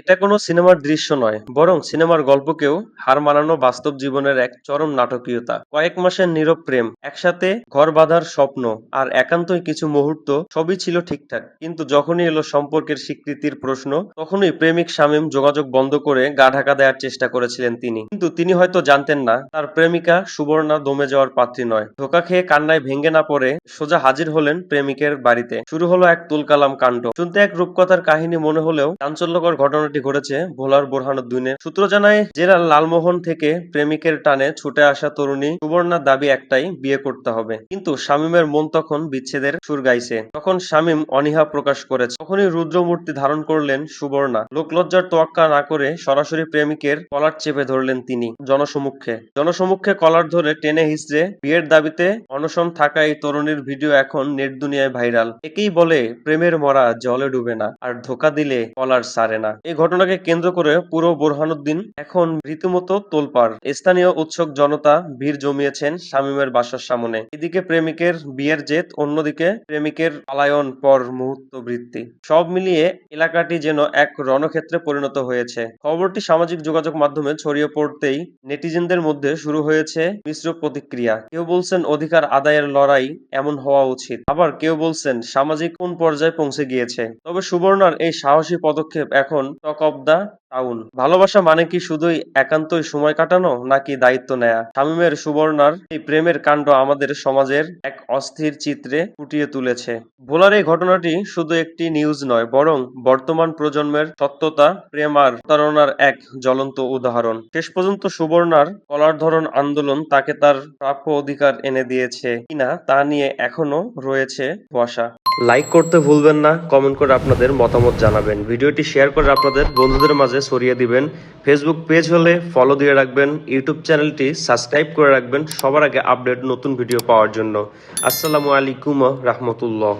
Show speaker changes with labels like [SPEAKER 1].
[SPEAKER 1] এটা কোনো সিনেমার দৃশ্য নয়, বরং সিনেমার গল্পকেও হার মানানো বাস্তব জীবনের এক চরম নাটকীয়তা। কয়েক মাসের নীরব প্রেম, একসাথে ঘর বাঁধার স্বপ্ন, আর একান্তই কিছু মুহূর্ত, সবই ছিল ঠিকঠাক। কিন্তু যখনই এলো সম্পর্কের স্বীকৃতির প্রশ্ন, তখনই প্রেমিক শামীম যোগাযোগ বন্ধ করে গা ঢাকা দেওয়ার চেষ্টা করেছিলেন তিনি। কিন্তু তিনি হয়তো জানতেন না, তার প্রেমিকা সুবর্ণা দমে যাওয়ার পাত্রী নয়। ধোঁকা খেয়ে কান্নায় ভেঙে না পড়ে সোজা হাজির হলেন প্রেমিকের বাড়িতে। শুরু হলো এক তুলকালাম কাণ্ড। শুনতে এক রূপকথার কাহিনী মনে হলেও চাঞ্চল্যকর ঘটনাটি ঘটেছে ভোলার বোরহানুদ্দিনের। সূত্র জানায়, জেলার লালমোহন থেকে প্রেমিকের টানে ছুটে আসা তরুণী সুবর্ণার দাবি একটাই, বিয়ে করতে হবে। কিন্তু শামীমের মন তখন বিচ্ছেদের সুর গাইছে। তখন শামীম অনীহা প্রকাশ করেছে। তখনই রুদ্রমূর্তি ধারণ করলেন সুবর্ণা। লোকলজ্জার তোয়াক্কা না করে সরাসরি প্রেমিকের কলার চেপে ধরলেন তিনি জনসমক্ষে কলার ধরে টেনে হিঁচড়ে বিয়ের দাবিতে অনশন থাকা এই তরুণীর ভিডিও এখন নেট দুনিয়ায় ভাইরাল। একেই বলে প্রেমের মরা জলে ডুবে না, আর ধোঁকা দিলে কলার সারে না। এই ঘটনাকে কেন্দ্র করে পুরো বোরহানুদ্দিন এখন রীতিমতো তোলপাড়। স্থানীয় উৎসুক জনতা ভিড় জমিয়েছেন শামীমের বাসার সামনে। এদিকে প্রেমিকের বিয়ের জেদ, অন্যদিকে প্রেমিকের পালায়ন পর মুহূর্ত বৃত্তি। সব মিলিয়ে এলাকাটি যেন এক রণক্ষেত্রে পরিণত হয়েছে। খবরটি সামাজিক যোগাযোগ মাধ্যমে ছড়িয়ে পড়তেই নেটিজেনদের মধ্যে শুরু হয়েছে মিশ্র প্রতিক্রিয়া। কেউ বলছেন অধিকার আদায়ের লড়াই এমন হওয়া উচিত, আবার কেউ বলছেন সামাজিক কোন পর্যায়ে পৌঁছে গিয়েছে। তবে সুবর্ণার এই সাহসী পদক্ষেপ এখন টক অব দা টাউন। ভালোবাসা মানে কি শুধুই একান্তই সময় কাটানো, নাকি দায়িত্ব নেয়া? শামীমের সুবর্ণার এই প্রেমের কাণ্ড আমাদের সমাজের এক অস্থির চিত্রে ফুটিয়ে তুলেছে। ভোলার এই ঘটনাটি শুধু একটি নিউজ নয়, বরং বর্তমান প্রজন্মের সত্যতা, প্রেম আর প্রতারণার এক জ্বলন্ত উদাহরণ। শেষ পর্যন্ত সুবর্ণার কলার ধরন আন্দোলন তাকে তার প্রাপ্য অধিকার এনে দিয়েছে কিনা তা নিয়ে এখনো রয়েছে কুয়াশা। লাইক করতে ভুলবেন না, কমেন্ট করে আপনাদের মতামত জানাবেন, ভিডিওটি শেয়ার করে আপনাদের বন্ধুদের মাঝে ছড়িয়ে দিবেন। ফেসবুক পেজ হলে ফলো দিয়ে রাখবেন, ইউটিউব চ্যানেলটি সাবস্ক্রাইব করে রাখবেন সবার আগে আপডেট নতুন ভিডিও পাওয়ার জন্য। আসসালামু আলাইকুম রাহমাতুল্লাহ।